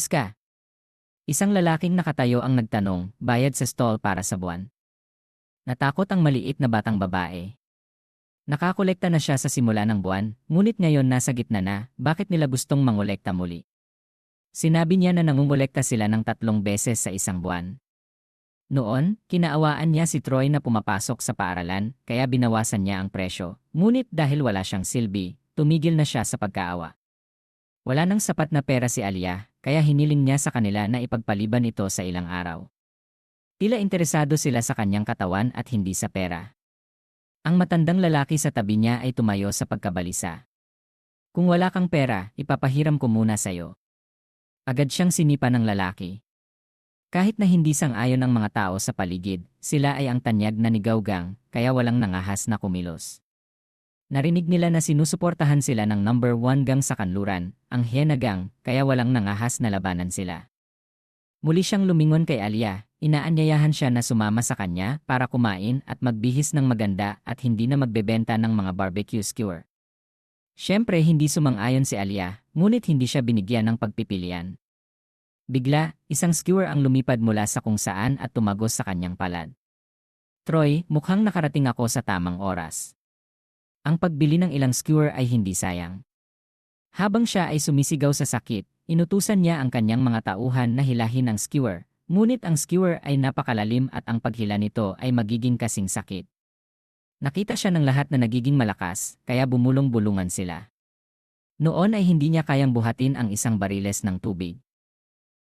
Ska. Isang lalaking nakatayo ang nagtanong, bayad sa stall para sa buwan. Natakot ang maliit na batang babae. Nakakolekta na siya sa simula ng buwan, ngunit ngayon nasa gitna na, bakit nila gustong mangolekta muli? Sinabi niya na nangungolekta sila ng 3 beses sa isang buwan. Noon, kinaawaan niya si Troy na pumapasok sa paaralan, kaya binawasan niya ang presyo. Ngunit dahil wala siyang silbi, tumigil na siya sa pagkaawa. Wala nang sapat na pera si Alia, kaya hiniling niya sa kanila na ipagpaliban ito sa ilang araw. Tila interesado sila sa kanyang katawan at hindi sa pera. Ang matandang lalaki sa tabi niya ay tumayo sa pagkabalisa. Kung wala kang pera, ipapahiram ko muna sa'yo. Agad siyang sinipa ng lalaki. Kahit na hindi sang-ayon ang mga tao sa paligid, sila ay ang tanyag na ni Gaugang, kaya walang nangahas na kumilos. Narinig nila na sinusuportahan sila ng number 1 gang sa kanluran, ang Hyena Gang, kaya walang nangahas na labanan sila. Muli siyang lumingon kay Alia, inaanyayahan siya na sumama sa kanya para kumain at magbihis ng maganda at hindi na magbebenta ng mga barbecue skewer. Siyempre hindi sumang-ayon si Alia, ngunit hindi siya binigyan ng pagpipilian. Bigla, isang skewer ang lumipad mula sa kung saan at tumagos sa kanyang palad. Troy, mukhang nakarating ako sa tamang oras. Ang pagbili ng ilang skewer ay hindi sayang. Habang siya ay sumisigaw sa sakit, inutusan niya ang kanyang mga tauhan na hilahin ang skewer, ngunit ang skewer ay napakalalim at ang paghila nito ay magiging kasing sakit. Nakita siya ng lahat na nagiging malakas, kaya bumulong-bulungan sila. Noon ay hindi niya kayang buhatin ang isang bariles ng tubig.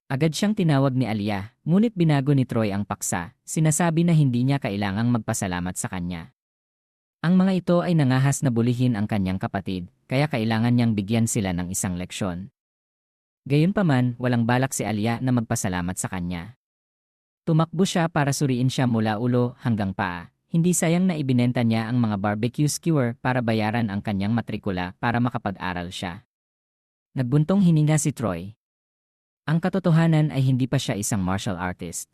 Agad siyang tinawag ni Alia, ngunit binago ni Troy ang paksa, sinasabi na hindi niya kailangang magpasalamat sa kanya. Ang mga ito ay nangahas na bulihin ang kanyang kapatid, kaya kailangan niyang bigyan sila ng isang leksyon. Gayunpaman, walang balak si Alia na magpasalamat sa kanya. Tumakbo siya para suriin siya mula ulo hanggang paa. Hindi sayang na ibinenta niya ang mga barbecue skewer para bayaran ang kanyang matrikula para makapag-aral siya. Nagbuntong hininga si Troy. Ang katotohanan ay hindi pa siya isang martial artist.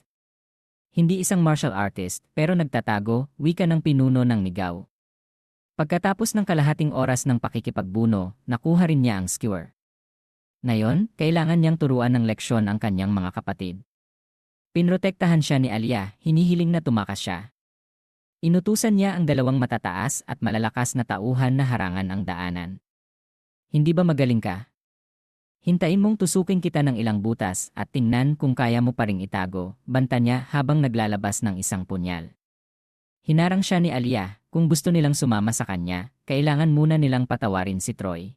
Hindi isang martial artist, pero nagtatago, wika ng pinuno ng Nigaw. Pagkatapos ng kalahating oras ng pakikipagbuno, nakuha rin niya ang skewer. Ngayon, kailangan niyang turuan ng leksyon ang kanyang mga kapatid. Pinrotektahan siya ni Alia, hinihiling na tumakas siya. Inutusan niya ang 2 matataas at malalakas na tauhan na harangan ang daanan. Hindi ba magaling ka? Hintayin mong tusukin kita ng ilang butas at tingnan kung kaya mo pa ring itago, banta niya habang naglalabas ng isang punyal. Hinarang siya ni Alia, kung gusto nilang sumama sa kanya, kailangan muna nilang patawarin si Troy.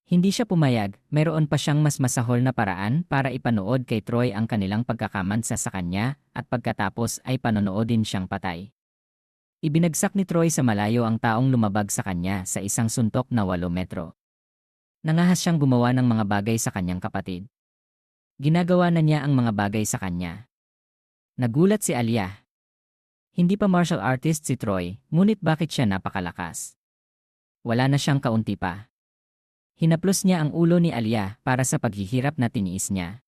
Hindi siya pumayag, mayroon pa siyang mas masahol na paraan para ipanood kay Troy ang kanilang pagkakamansa sa kanya at pagkatapos ay panonoodin siyang patay. Ibinagsak ni Troy sa malayo ang taong lumabag sa kanya sa isang suntok na 8 metro. Nangahas siyang gumawa ng mga bagay sa kanyang kapatid. Ginagawa na niya ang mga bagay sa kanya. Nagulat si Alia. Hindi pa martial artist si Troy, ngunit bakit siya napakalakas? Wala na siyang kaunti pa. Hinaplos niya ang ulo ni Alia para sa paghihirap na tiniis niya.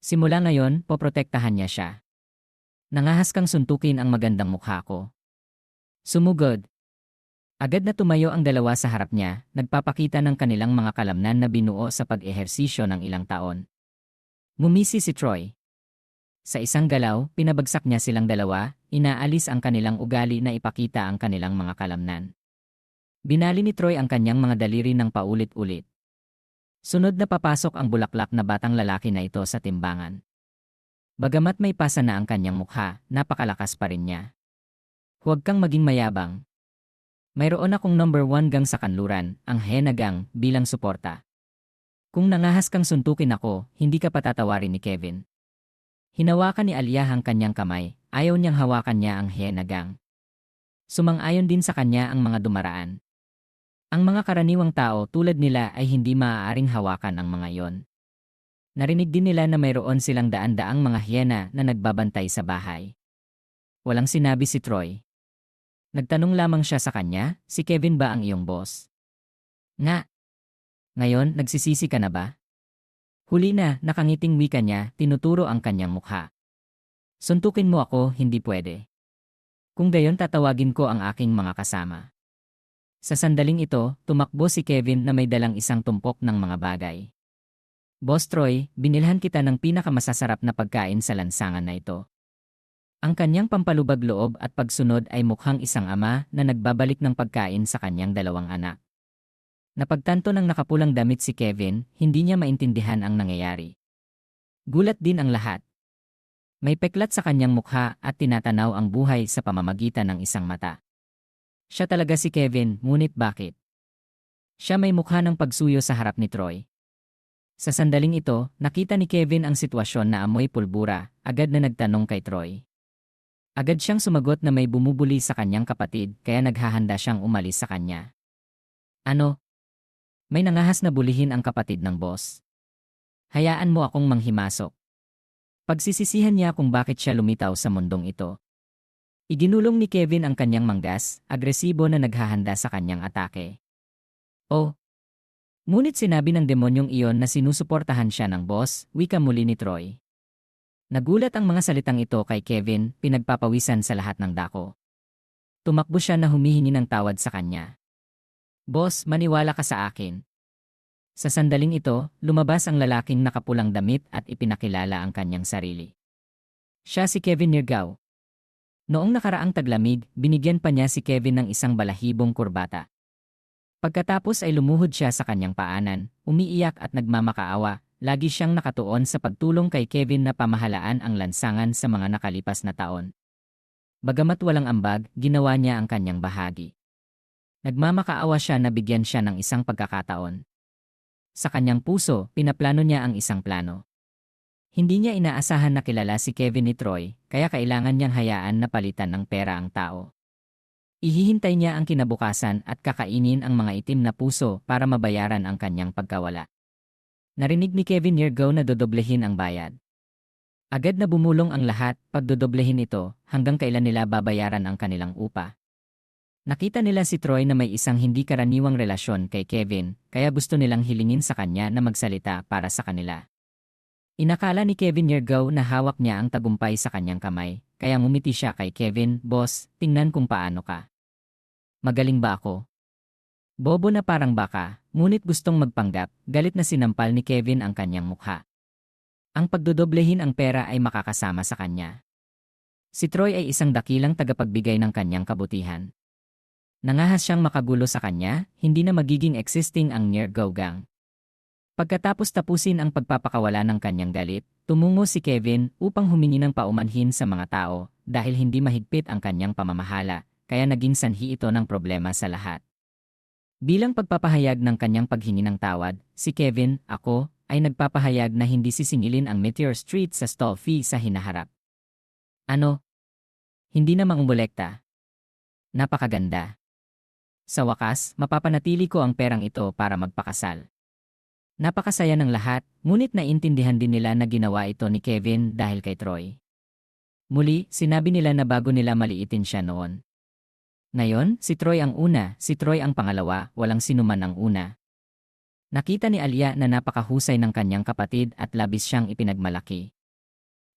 Simula ngayon, poprotektahan niya siya. Nangahas kang suntukin ang magandang mukha ko. Sumugod. Agad na tumayo ang 2 sa harap niya, nagpapakita ng kanilang mga kalamnan na binuo sa pag-ehersisyo ng ilang taon. Ngumisi si Troy. Sa isang galaw, pinabagsak niya silang 2, inaalis ang kanilang ugali na ipakita ang kanilang mga kalamnan. Binali ni Troy ang kanyang mga daliri ng paulit-ulit. Sunod na papasok ang bulaklak na batang lalaki na ito sa timbangan. Bagamat may pasa na ang kanyang mukha, napakalakas pa rin niya. Huwag kang maging mayabang. Mayroon akong number 1 gang sa kanluran, ang Hyena Gang, bilang suporta. Kung nangahas kang suntukin ako, hindi ka patatawarin ni Kevin. Hinawakan ni Alia ang kanyang kamay, ayaw niyang hawakan niya ang Hyena Gang. Sumang-ayon din sa kanya ang mga dumaraan. Ang mga karaniwang tao tulad nila ay hindi maaaring hawakan ang mga yon. Narinig din nila na mayroon silang daan-daang mga hyena na nagbabantay sa bahay. Walang sinabi si Troy. Nagtanong lamang siya sa kanya, si Kevin ba ang iyong boss? Nga. Ngayon, nagsisisi ka na ba? Huli na, nakangiting wika niya, tinuturo ang kanyang mukha. Suntukin mo ako, hindi pwede. Kung gayon tatawagin ko ang aking mga kasama. Sa sandaling ito, tumakbo si Kevin na may dalang isang tumpok ng mga bagay. Boss Troy, binilhan kita ng pinakamasasarap na pagkain sa lansangan na ito. Ang kanyang pampalubag loob at pagsunod ay mukhang isang ama na nagbabalik ng pagkain sa kanyang dalawang anak. Napagtanto ng nakapulang damit si Kevin, hindi niya maintindihan ang nangyayari. Gulat din ang lahat. May peklat sa kanyang mukha at tinatanaw ang buhay sa pamamagitan ng isang mata. Siya talaga si Kevin, ngunit bakit? Siya may mukha ng pagsuyo sa harap ni Troy. Sa sandaling ito, nakita ni Kevin ang sitwasyon na amoy pulbura, agad na nagtanong kay Troy. Agad siyang sumagot na may bumubuli sa kanyang kapatid kaya naghahanda siyang umalis sa kanya. Ano? May nangahas na bulihin ang kapatid ng boss. Hayaan mo akong manghimasok. Pagsisisihan niya kung bakit siya lumitaw sa mundong ito. Iginulong ni Kevin ang kanyang manggas, agresibo na naghahanda sa kanyang atake. Oh! Ngunit sinabi ng demonyong iyon na sinusuportahan siya ng boss, wika muli ni Troy. Nagulat ang mga salitang ito kay Kevin, pinagpapawisan sa lahat ng dako. Tumakbo siya na humihingi ng tawad sa kanya. Boss, maniwala ka sa akin. Sa sandaling ito, lumabas ang lalaking nakapulang damit at ipinakilala ang kanyang sarili. Siya si Kevin Nirgao. Noong nakaraang taglamig, binigyan pa niya si Kevin ng isang balahibong kurbata. Pagkatapos ay lumuhod siya sa kanyang paanan, umiiyak at nagmamakaawa, lagi siyang nakatuon sa pagtulong kay Kevin na pamahalaan ang lansangan sa mga nakalipas na taon. Bagamat walang ambag, ginawa niya ang kanyang bahagi. Nagmamakaawa siya na bigyan siya ng isang pagkakataon. Sa kanyang puso, pinaplano niya ang isang plano. Hindi niya inaasahan na kilala si Kevin ni Troy, kaya kailangan niyang hayaan na palitan ng pera ang tao. Ihihintay niya ang kinabukasan at kakainin ang mga itim na puso para mabayaran ang kanyang pagkawala. Narinig ni Kevin Nirgao na dodoblehin ang bayad. Agad na bumulong ang lahat, pagdodoblehin ito, hanggang kailan nila babayaran ang kanilang upa. Nakita nila si Troy na may isang hindi karaniwang relasyon kay Kevin, kaya gusto nilang hilingin sa kanya na magsalita para sa kanila. Inakala ni Kevin Nirgao na hawak niya ang tagumpay sa kanyang kamay, kaya ngumiti siya kay Kevin, "Boss, tingnan kung paano ka. Magaling ba ako?" Bobo na parang baka, ngunit gustong magpanggap, galit na sinampal ni Kevin ang kanyang mukha. Ang pagdodoblehin ang pera ay makakasama sa kanya. Si Troy ay isang dakilang tagapagbigay ng kanyang kabutihan. Nangahas siyang makagulo sa kanya, hindi na magiging existing ang Nirgao Gang. Pagkatapos tapusin ang pagpapakawala ng kanyang galit, tumungo si Kevin upang humingi ng paumanhin sa mga tao dahil hindi mahigpit ang kanyang pamamahala, kaya naging sanhi ito ng problema sa lahat. Bilang pagpapahayag ng kanyang paghingi ng tawad, si Kevin, ako, ay nagpapahayag na hindi sisingilin ang Meteor Street sa stall fee sa hinaharap. Ano? Hindi na mangumolekta. Napakaganda. Sa wakas, mapapanatili ko ang perang ito para magpakasal. Napakasaya ng lahat, ngunit naintindihan din nila na ginawa ito ni Kevin dahil kay Troy. Muli, sinabi nila na bago nila maliitin siya noon. Ngayon, si Troy ang una, si Troy ang pangalawa, walang sinuman ang una. Nakita ni Alia na napakahusay ng kanyang kapatid at labis siyang ipinagmalaki.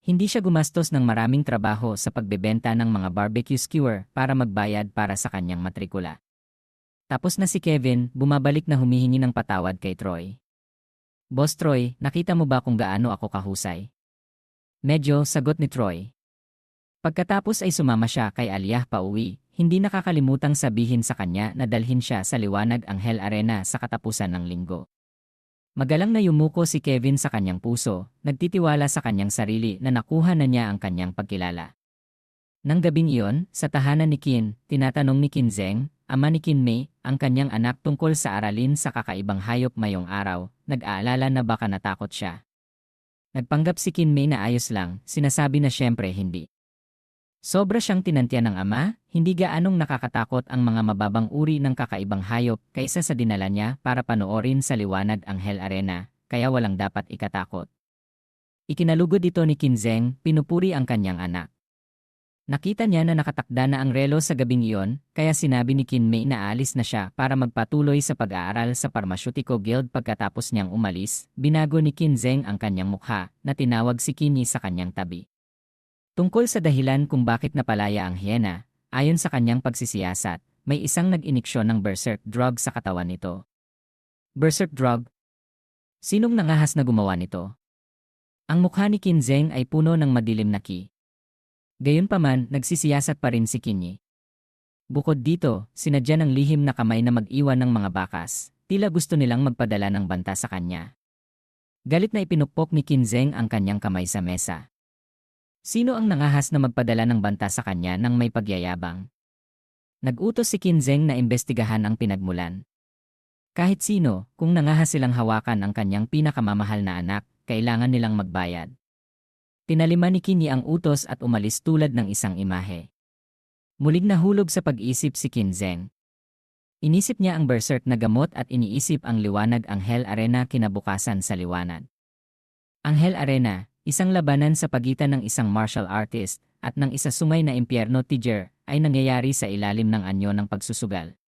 Hindi siya gumastos ng maraming trabaho sa pagbebenta ng mga barbecue skewer para magbayad para sa kanyang matrikula. Tapos na si Kevin, bumabalik na humihingi ng patawad kay Troy. Boss Troy, nakita mo ba kung gaano ako kahusay? Medyo, sagot ni Troy. Pagkatapos ay sumama siya kay Alia pauwi, hindi nakakalimutang sabihin sa kanya na dalhin siya sa liwanag ang Hell Arena sa katapusan ng linggo. Magalang na yumuko si Kevin sa kanyang puso, nagtitiwala sa kanyang sarili na nakuha na niya ang kanyang pagkilala. Nang gabing iyon, sa tahanan ni Qin, tinatanong ni Qin Zheng, ama ni Qin Mei, ang kanyang anak tungkol sa aralin sa kakaibang hayop mayong araw, nag-aalala na baka natakot siya. Nagpanggap si Qin Mei na ayos lang, sinasabi na syempre hindi. Sobra siyang tinantya ng ama, hindi gaanong nakakatakot ang mga mababang uri ng kakaibang hayop kaysa sa dinala niya para panoorin sa liwanag ang Hell Arena, kaya walang dapat ikatakot. Ikinalugod ito ni Qin Zheng, pinupuri ang kanyang anak. Nakita niya na nakatakda na ang relo sa gabing iyon, kaya sinabi ni Qin Mei na aalis na siya para magpatuloy sa pag-aaral sa Pharmaceutical Guild. Pagkatapos niyang umalis, binago ni Qin Zheng ang kanyang mukha na tinawag si Qin Yi sa kanyang tabi. Tungkol sa dahilan kung bakit napalaya ang hyena, ayon sa kanyang pagsisiyasat, may isang nag-iniksyon ng berserk drug sa katawan nito. Berserk drug? Sinong nangahas na gumawa nito? Ang mukha ni Qin Zheng ay puno ng madilim na ki. Gayunpaman, nagsisiyasat pa rin si Qin Yi. Bukod dito, sinadya ng lihim na kamay na mag-iwan ng mga bakas, tila gusto nilang magpadala ng banta sa kanya. Galit na ipinukpok ni Qin Zheng ang kanyang kamay sa mesa. Sino ang nangahas na magpadala ng banta sa kanya nang may pagyayabang? Nag-utos si Qin Zheng na imbestigahan ang pinagmulan. Kahit sino, kung nangahas silang hawakan ang kanyang pinakamamahal na anak, kailangan nilang magbayad. Tinalima ni Qin Yi ang utos at umalis tulad ng isang imahe. Muling nahulog sa pag-isip si Qin Zheng. Inisip niya ang berserk na gamot at iniisip ang liwanag ang Hell Arena kinabukasan sa liwanag. Ang Hell Arena, isang labanan sa pagitan ng isang martial artist at ng isa sungay na impyerno Tiger, ay nangyayari sa ilalim ng anyo ng pagsusugal.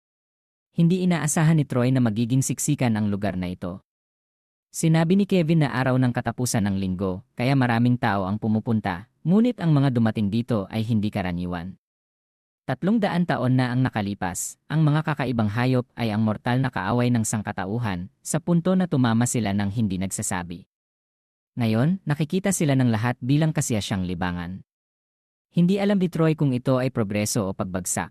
Hindi inaasahan ni Troy na magiging siksikan ang lugar na ito. Sinabi ni Kevin na araw ng katapusan ng linggo, kaya maraming tao ang pumupunta, ngunit ang mga dumating dito ay hindi karaniwan. 300 taon na ang nakalipas, ang mga kakaibang hayop ay ang mortal na kaaway ng sangkatauhan, sa punto na tumama sila ng hindi nagsasabi. Ngayon, nakikita sila ng lahat bilang kasiyasyang libangan. Hindi alam ni Troy kung ito ay progreso o pagbagsak.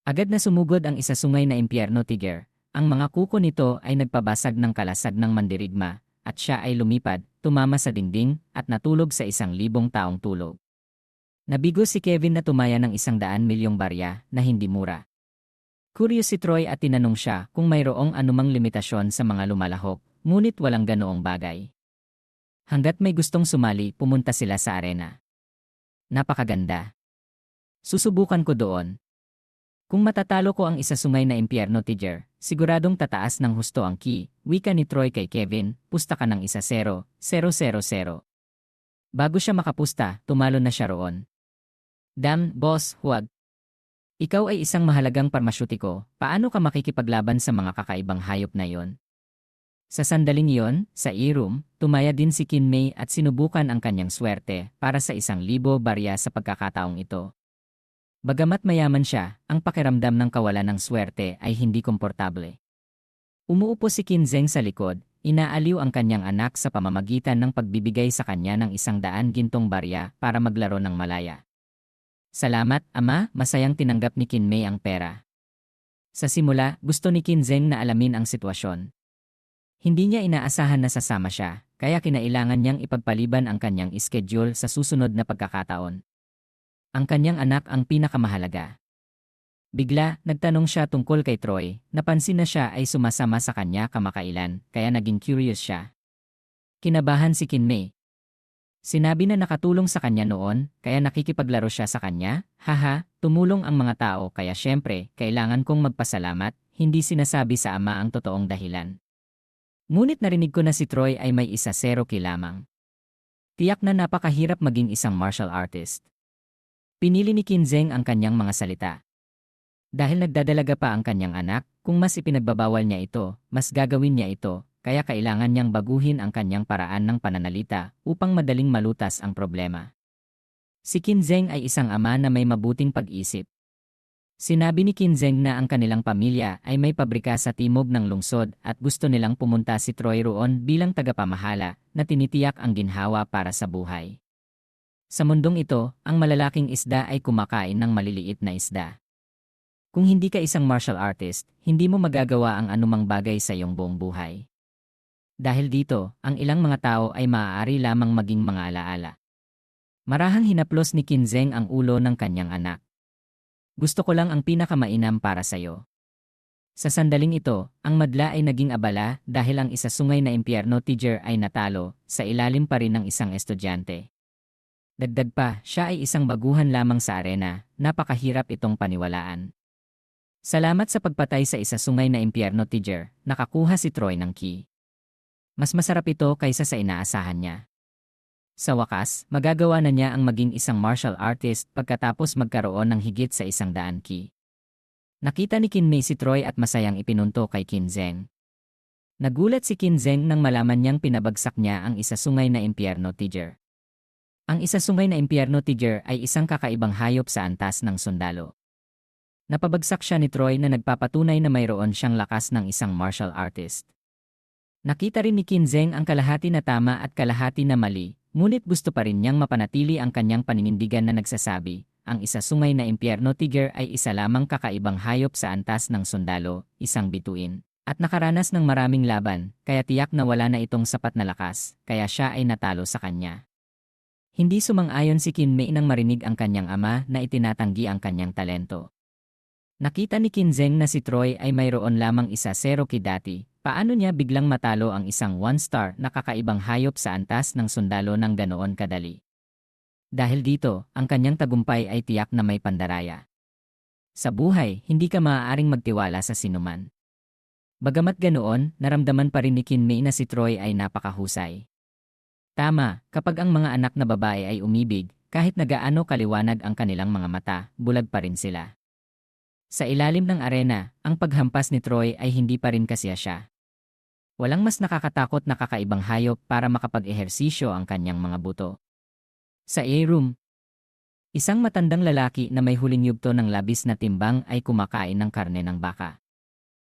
Agad na sumugod ang isa sungay na impyerno Tiger. Ang mga kuko nito ay nagpabasag ng kalasag ng mandirigma, at siya ay lumipad, tumama sa dingding, at natulog sa 1,000 taong tulog. Nabigo si Kevin na tumaya ng 100 milyong barya na hindi mura. Curious si Troy at tinanong siya kung mayroong anumang limitasyon sa mga lumalahok, ngunit walang ganoong bagay. Hanggat may gustong sumali, pumunta sila sa arena. Napakaganda. Susubukan ko doon. Kung matatalo ko ang isa sungay na impyerno Tiger, siguradong tataas ng husto ang ki, wika ni Troy kay Kevin, pusta ka ng 1-0, 0-0-0. Bago siya makapusta, tumalo na siya roon. Damn, boss, huwag. Ikaw ay isang mahalagang parmasyutiko, paano ka makikipaglaban sa mga kakaibang hayop na yon? Sa sandaling iyon, sa e-room, tumaya din si Qin Mei at sinubukan ang kanyang swerte para sa 1,000 barya sa pagkakataong ito. Bagamat mayaman siya, ang pakiramdam ng kawalan ng swerte ay hindi komportable. Umuupo si Qin Zheng sa likod, inaaliw ang kanyang anak sa pamamagitan ng pagbibigay sa kanya ng 100 gintong barya para maglaro ng malaya. Salamat, ama, masayang tinanggap ni Qin Mei ang pera. Sa simula, gusto ni Qin Zheng na alamin ang sitwasyon. Hindi niya inaasahan na sasama siya, kaya kinailangan niyang ipagpaliban ang kanyang schedule sa susunod na pagkakataon. Ang kanyang anak ang pinakamahalaga. Bigla, nagtanong siya tungkol kay Troy, napansin na siya ay sumasama sa kanya kamakailan, kaya naging curious siya. Kinabahan si Qin Mei. Sinabi na nakatulong sa kanya noon, kaya nakikipaglaro siya sa kanya, haha, tumulong ang mga tao kaya syempre, kailangan kong magpasalamat, hindi sinasabi sa ama ang totoong dahilan. Ngunit narinig ko na si Troy ay may 1-0 lamang. Tiyak na napakahirap maging isang martial artist. Pinili ni Qin Zheng ang kanyang mga salita. Dahil nagdadalaga pa ang kanyang anak, kung mas ipinagbabawal niya ito, mas gagawin niya ito, kaya kailangan niyang baguhin ang kanyang paraan ng pananalita upang madaling malutas ang problema. Si Qin Zheng ay isang ama na may mabuting pag-isip. Sinabi ni Qin Zheng na ang kanilang pamilya ay may pabrika sa timog ng lungsod at gusto nilang pumunta si Troy roon bilang tagapamahala na tinitiyak ang ginhawa para sa buhay. Sa mundong ito, ang malalaking isda ay kumakain ng maliliit na isda. Kung hindi ka isang martial artist, hindi mo magagawa ang anumang bagay sa iyong buong buhay. Dahil dito, ang ilang mga tao ay maaari lamang maging mga alaala. Marahang hinaplos ni Qin Zheng ang ulo ng kanyang anak. Gusto ko lang ang pinakamainam para sa'yo. Sa sandaling ito, ang madla ay naging abala dahil ang isa sungay na impyerno Tiger ay natalo, sa ilalim pa rin ng isang estudyante. Dagdag pa, siya ay isang baguhan lamang sa arena, napakahirap itong paniwalaan. Salamat sa pagpatay sa isa sungay na impyerno Tiger, nakakuha si Troy ng ki. Mas masarap ito kaysa sa inaasahan niya. Sa wakas, magagawa na niya ang maging isang martial artist pagkatapos magkaroon ng higit sa 100 ki. Nakita ni Qin Mei si Troy at masayang ipinunto kay Qin Zheng. Nagulat si Qin Zheng nang malaman niyang pinabagsak niya ang isa sungay na impyerno Tiger. Ang isa sungay na impyerno Tiger ay isang kakaibang hayop sa antas ng sundalo. Napabagsak siya ni Troy na nagpapatunay na mayroon siyang lakas ng isang martial artist. Nakita rin ni Kinzeng ang kalahati na tama at kalahati na mali, ngunit gusto pa rin niyang mapanatili ang kanyang paninindigan na nagsasabi, ang isa sungay na impyerno tiger ay isa lamang kakaibang hayop sa antas ng sundalo, isang bituin. At nakaranas ng maraming laban, kaya tiyak na wala na itong sapat na lakas, kaya siya ay natalo sa kanya. Hindi sumang-ayon si Kinmei nang marinig ang kanyang ama na itinatanggi ang kanyang talento. Nakita ni Kinzeng na si Troy ay mayroon lamang isa zero dati. Paano niya biglang matalo ang isang one-star na kakaibang hayop sa antas ng sundalo ng ganoon kadali? Dahil dito, ang kanyang tagumpay ay tiyak na may pandaraya. Sa buhay, hindi ka maaaring magtiwala sa sinuman. Bagamat ganoon, naramdaman pa rin ni Kinmei na si Troy ay napakahusay. Tama, kapag ang mga anak na babae ay umibig, kahit na gaano kaliwanag ang kanilang mga mata, bulag pa rin sila. Sa ilalim ng arena, ang paghampas ni Troy ay hindi pa rin kasiya siya. Walang mas nakakatakot na kakaibang hayop para makapag-ehersisyo ang kanyang mga buto. Sa A-room, isang matandang lalaki na may huling yugto ng labis na timbang ay kumakain ng karne ng baka.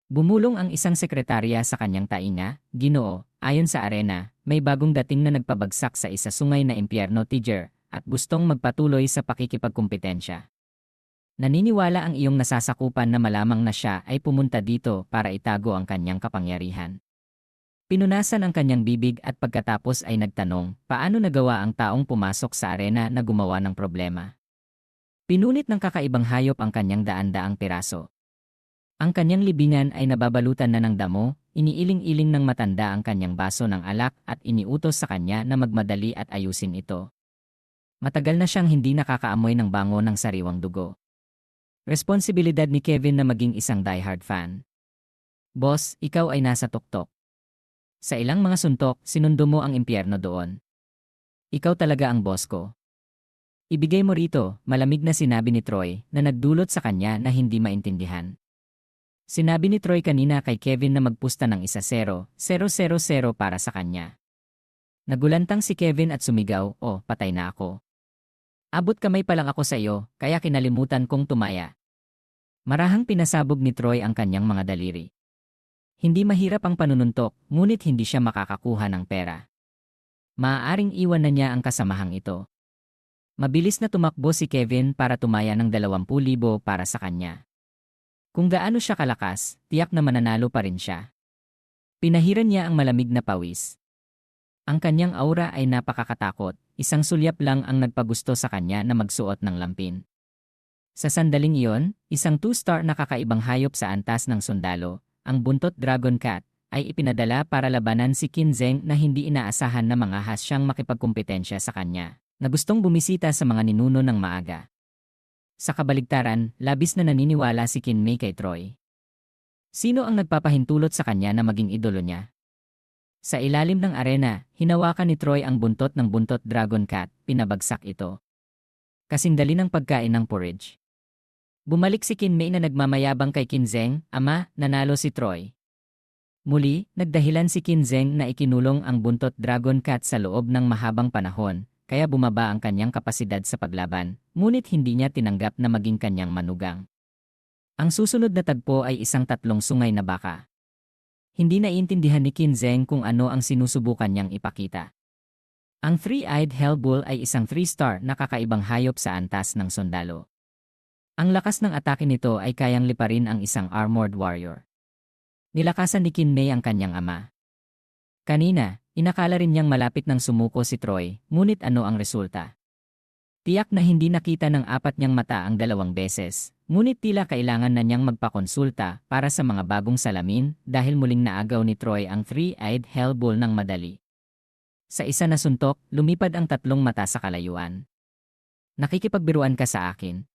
Bumulong ang isang sekretarya sa kanyang tainga, "Ginoo, ayon sa arena, may bagong dating na nagpabagsak sa isa sungay na impyerno tiger at gustong magpatuloy sa pakikipagkumpetensya. Naniniwala ang iyong nasasakupan na malamang na siya ay pumunta dito para itago ang kanyang kapangyarihan." Pinunasan ang kanyang bibig at pagkatapos ay nagtanong, paano nagawa ang taong pumasok sa arena na gumawa ng problema? Pinunit ng kakaibang hayop ang kanyang daan-daang piraso. Ang kanyang libingan ay nababalutan na ng damo, iniiling-iling ng matanda ang kanyang baso ng alak at iniutos sa kanya na magmadali at ayusin ito. Matagal na siyang hindi nakakaamoy ng bango ng sariwang dugo. Responsibilidad ni Kevin na maging isang diehard fan. "Boss, ikaw ay nasa tuktok. Sa ilang mga suntok, sinundo mo ang impyerno doon. Ikaw talaga ang boss ko. Ibigay mo rito," malamig na sinabi ni Troy na nagdulot sa kanya na hindi maintindihan. Sinabi ni Troy kanina kay Kevin na magpusta ng 1-0-0-0-0 para sa kanya. Nagulantang si Kevin at sumigaw, "Oh, patay na ako. Abot kamay pa lang ako sa iyo, kaya kinalimutan kong tumaya." Marahang pinasabog ni Troy ang kanyang mga daliri. Hindi mahirap ang panununtok, ngunit hindi siya makakakuha ng pera. Maaaring iwan na niya ang kasamahang ito. Mabilis na tumakbo si Kevin para tumaya ng 20,000 para sa kanya. Kung gaano siya kalakas, tiyak na mananalo pa rin siya. Pinahiran niya ang malamig na pawis. Ang kanyang aura ay napakakatakot, isang sulyap lang ang nagpagusto sa kanya na magsuot ng lampin. Sa sandaling iyon, isang 2-star na kakaibang hayop sa antas ng sundalo, ang buntot dragon cat, ay ipinadala para labanan si Kinzeng na hindi inaasahan na mangahas siyang makipagkumpetensya sa kanya, na gustong bumisita sa mga ninuno ng maaga. Sa kabaligtaran, labis na naniniwala si Kinmei kay Troy. Sino ang nagpapahintulot sa kanya na maging idolo niya? Sa ilalim ng arena, hinawakan ni Troy ang buntot ng buntot dragon cat, pinabagsak ito. Kasindali ng pagkain ng porridge. Bumalik si Kinmei na nagmamayabang kay Kinzeng, "Ama, nanalo si Troy." Muli, nagdahilan si Kinzeng na ikinulong ang buntot dragon cat sa loob ng mahabang panahon, kaya bumaba ang kanyang kapasidad sa paglaban, ngunit hindi niya tinanggap na maging kanyang manugang. Ang susunod na tagpo ay isang 3 sungay na baka. Hindi naiintindihan ni Kinzeng kung ano ang sinusubukan niyang ipakita. Ang Three-Eyed Hellbull ay isang 3-star na kakaibang hayop sa antas ng sundalo. Ang lakas ng atake nito ay kayang liparin ang isang armored warrior. Nilakasan ni Kinmei ang kanyang ama. Kanina, inakala rin niyang malapit ng sumuko si Troy, ngunit ano ang resulta? Tiyak na hindi nakita ng 4 niyang mata ang 2 beses, ngunit tila kailangan na niyang magpakonsulta para sa mga bagong salamin dahil muling naagaw ni Troy ang Three-Eyed Hellbull ng madali. Sa isa na suntok, lumipad ang 3 mata sa kalayuan. "Nakikipagbiruan ka sa akin."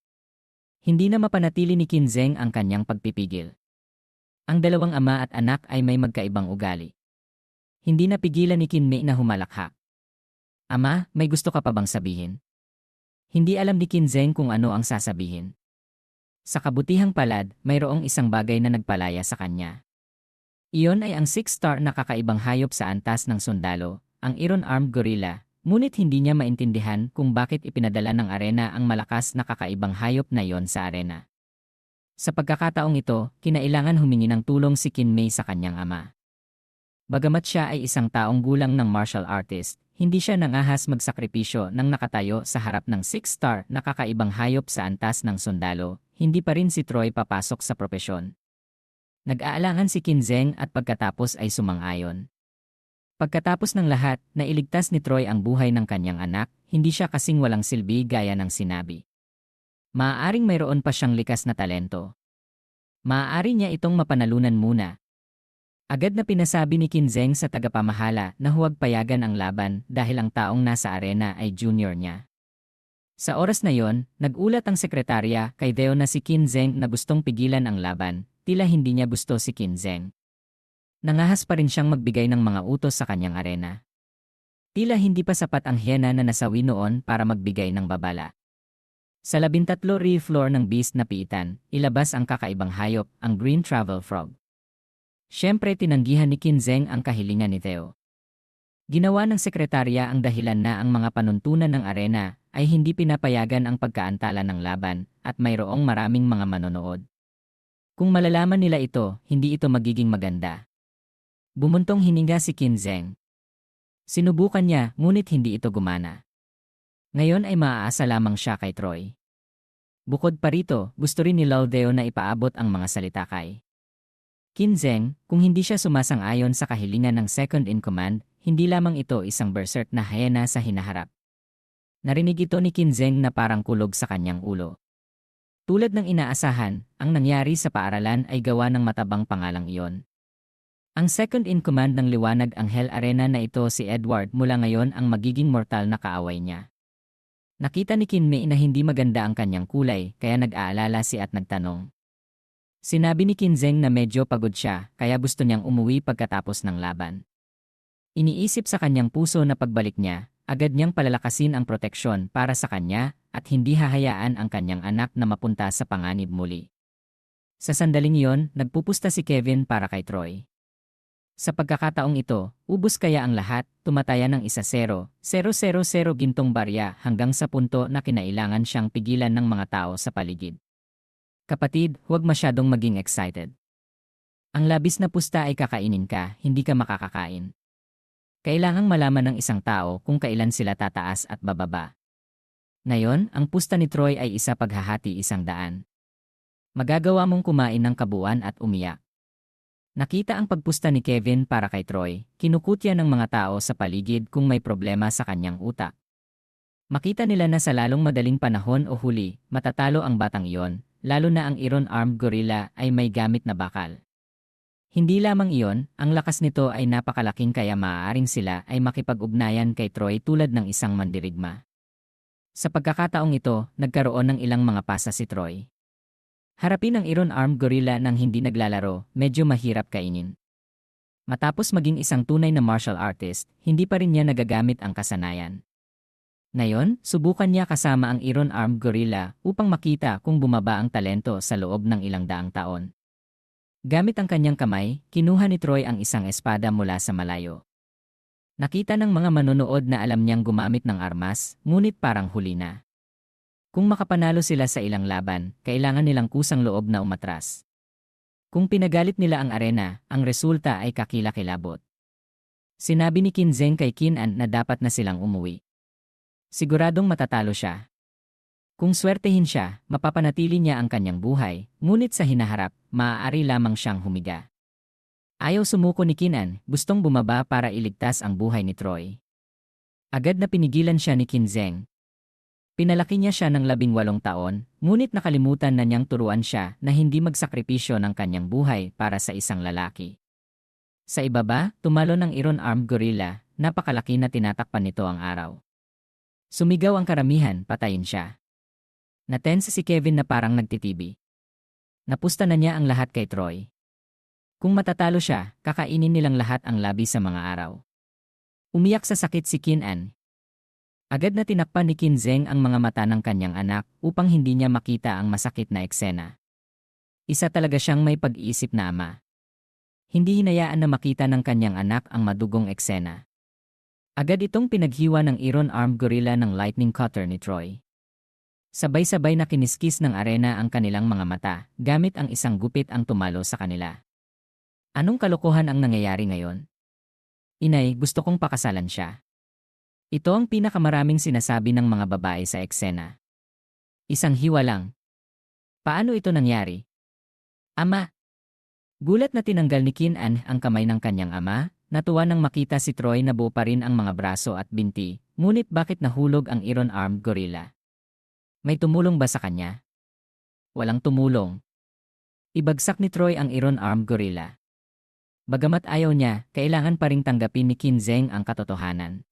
Hindi na mapanatili ni Kinzeng ang kanyang pagpipigil. Ang 2 ama at anak ay may magkaibang ugali. Hindi napigilan ni Kinmei na humalakhak. "Ama, may gusto ka pa bang sabihin?" Hindi alam ni Kinzeng kung ano ang sasabihin. Sa kabutihang palad, mayroong isang bagay na nagpalaya sa kanya. Iyon ay ang 6-star na kakaibang hayop sa antas ng sundalo, ang Iron-Armed Gorilla, ngunit hindi niya maintindihan kung bakit ipinadala ng arena ang malakas na kakaibang hayop na yon sa arena. Sa pagkakataong ito, kinailangan humingi ng tulong si Kinmei sa kanyang ama. Bagamat siya ay isang taong gulang ng martial artist, hindi siya nangahas magsakripisyo nang nakatayo sa harap ng six-star na kakaibang hayop sa antas ng sundalo, hindi pa rin si Troy papasok sa propesyon. Nag-aalangan si Kinzeng at pagkatapos ay sumang-ayon. Pagkatapos ng lahat, nailigtas ni Troy ang buhay ng kanyang anak, hindi siya kasing walang silbi gaya ng sinabi. Maaaring mayroon pa siyang likas na talento. Maaari niya itong mapanalunan muna. Agad na pinasabi ni Kinzeng sa tagapamahala na huwag payagan ang laban dahil ang taong nasa arena ay junior niya. Sa oras na yon, nag-ulat ang sekretarya kay Deo na si Kinzeng na gustong pigilan ang laban, tila hindi niya gusto si Kinzeng. Nangahas pa rin siyang magbigay ng mga utos sa kanyang arena. Tila hindi pa sapat ang hyena na nasawi noon para magbigay ng babala. Sa 13 reef floor ng beast na piitan, ilabas ang kakaibang hayop, ang green travel frog. Siyempre tinanggihan ni Kinzeng ang kahilingan ni Theo. Ginawa ng sekretarya ang dahilan na ang mga panuntunan ng arena ay hindi pinapayagan ang pagkaantala ng laban at mayroong maraming mga manonood. Kung malalaman nila ito, hindi ito magiging maganda. Bumuntong hininga si Kinzeng. Sinubukan niya, ngunit hindi ito gumana. Ngayon ay maaasa lamang siya kay Troy. Bukod pa rito, gusto rin ni Laudeo na ipaabot ang mga salita kay Kinzeng, kung hindi siya sumasang-ayon sa kahilingan ng second in command, hindi lamang ito isang berserk na hyena sa hinaharap. Narinig ito ni Kinzeng na parang kulog sa kanyang ulo. Tulad ng inaasahan, ang nangyari sa paaralan ay gawa ng matabang pangalang iyon. Ang second in command ng liwanag ang Hell Arena na ito si Edward mula ngayon ang magiging mortal na kaaway niya. Nakita ni Kinmei na hindi maganda ang kanyang kulay kaya nag-aalala si at nagtanong. Sinabi ni Kinzeng na medyo pagod siya kaya gusto niyang umuwi pagkatapos ng laban. Iniisip sa kanyang puso na pagbalik niya, agad niyang palalakasin ang proteksyon para sa kanya at hindi hahayaan ang kanyang anak na mapunta sa panganib muli. Sa sandaling iyon, nagpupusta si Kevin para kay Troy. Sa pagkakataong ito, ubos kaya ang lahat, tumataya ng 1-0, 0-0-0 gintong barya hanggang sa punto na kinailangan siyang pigilan ng mga tao sa paligid. Kapatid, huwag masyadong maging excited. Ang labis na pusta ay kakainin ka, hindi ka makakakain. Kailangang malaman ng isang tao kung kailan sila tataas at bababa. Ngayon, ang pusta ni Troy ay isa paghahati 100. Magagawa mong kumain ng kabuuan at umiyak. Nakita ang pagpusta ni Kevin para kay Troy, kinukutya ng mga tao sa paligid kung may problema sa kanyang utak. Makita nila na sa lalong madaling panahon o huli, matatalo ang batang iyon, lalo na ang Iron-armed gorilla ay may gamit na bakal. Hindi lamang iyon, ang lakas nito ay napakalaking kaya maaaring sila ay makipag-ugnayan kay Troy tulad ng isang mandirigma. Sa pagkakataong ito, nagkaroon ng ilang mga pasa si Troy. Harapin ang Iron-armed gorilla nang hindi naglalaro, medyo mahirap kainin. Matapos maging isang tunay na martial artist, hindi pa rin niya nagagamit ang kasanayan. Ngayon, subukan niya kasama ang Iron-armed gorilla upang makita kung bumaba ang talento sa loob ng ilang daang taon. Gamit ang kanyang kamay, kinuha ni Troy ang isang espada mula sa malayo. Nakita ng mga manonood na alam niyang gumamit ng armas, ngunit parang huli na. Kung makapanalo sila sa ilang laban, kailangan nilang kusang loob na umatras. Kung pinagalit nila ang arena, ang resulta ay kakilakilabot. Sinabi ni Kinzeng kay Kinan na dapat na silang umuwi. Siguradong matatalo siya. Kung swertehin siya, mapapanatili niya ang kanyang buhay, ngunit sa hinaharap, maaari lamang siyang humiga. Ayaw sumuko ni Kinan, gustong bumaba para iligtas ang buhay ni Troy. Agad na pinigilan siya ni Kinzeng. Pinalaki niya siya ng 18 taon, ngunit nakalimutan na niyang turuan siya na hindi magsakripisyo ng kanyang buhay para sa isang lalaki. Sa ibaba, tumalo ng Iron-armed gorilla, napakalaki na tinatakpan nito ang araw. Sumigaw ang karamihan, patayin siya. Natense si Kevin na parang nagtitibi. Napusta na niya ang lahat kay Troy. Kung matatalo siya, kakainin nilang lahat ang labi sa mga araw. Umiyak sa sakit si Kinan. Agad na tinakpan ni Kinzeng ang mga mata ng kanyang anak upang hindi niya makita ang masakit na eksena. Isa talaga siyang may pag-iisip na ama. Hindi hinayaan na makita ng kanyang anak ang madugong eksena. Agad itong pinaghiwa ng Iron-armed gorilla ng lightning cutter ni Troy. Sabay-sabay na kiniskis ng arena ang kanilang mga mata, gamit ang isang gupit ang tumalo sa kanila. Anong kalokohan ang nangyayari ngayon? Inay, gusto kong pakasalan siya. Ito ang pinakamaraming sinasabi ng mga babae sa eksena. Isang hiwa lang. Paano ito nangyari? Ama. Gulat na tinanggal ni Kian ang kamay ng kanyang ama, natuwa nang makita si Troy na buo pa rin ang mga braso at binti, ngunit bakit nahulog ang iron-armed gorilla? May tumulong ba sa kanya? Walang tumulong. Ibagsak ni Troy ang iron-armed gorilla. Bagamat ayaw niya, kailangan pa ring tanggapin ni Qin Zheng ang katotohanan.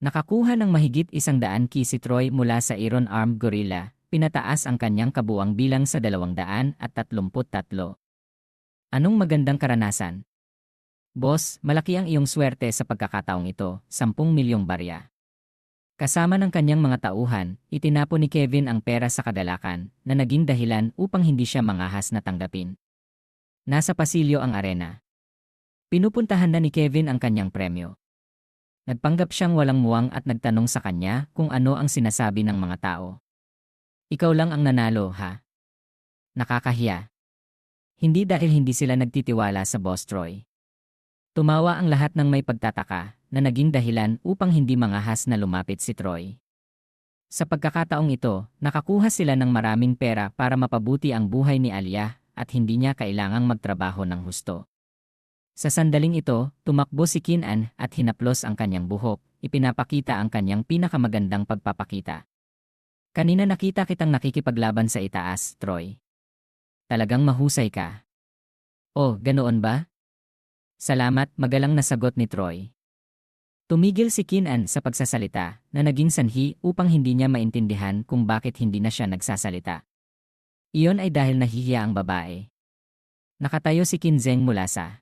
Nakakuha ng mahigit 100 ki si Troy mula sa iron-armed gorilla, pinataas ang kanyang kabuang bilang sa 233. Anong magandang karanasan? Boss, malaki ang iyong swerte sa pagkakataong ito, 10 milyong barya. Kasama ng kanyang mga tauhan, itinapon ni Kevin ang pera sa kadalakan na naging dahilan upang hindi siya mangahas na tanggapin. Nasa pasilyo ang arena. Pinupuntahan na ni Kevin ang kanyang premyo. Nagpanggap siyang walang muwang at nagtanong sa kanya kung ano ang sinasabi ng mga tao. Ikaw lang ang nanalo, ha? Nakakahiya. Hindi dahil hindi sila nagtitiwala sa Boss Troy. Tumawa ang lahat ng may pagtataka na naging dahilan upang hindi mangahas na lumapit si Troy. Sa pagkakataong ito, nakakuha sila ng maraming pera para mapabuti ang buhay ni Alia at hindi niya kailangang magtrabaho ng husto. Sa sandaling ito, tumakbo si Kian at hinaplos ang kanyang buhok, ipinapakita ang kanyang pinakamagandang pagpapakita. Kanina nakita kitang nakikipaglaban sa itaas, Troy. Talagang mahusay ka. Oh, ganoon ba? Salamat, magalang na sagot ni Troy. Tumigil si Kian sa pagsasalita na naging sanhi upang hindi niya maintindihan kung bakit hindi na siya nagsasalita. Iyon ay dahil nahihiya ang babae. Nakatayo si Qin Zheng mula sa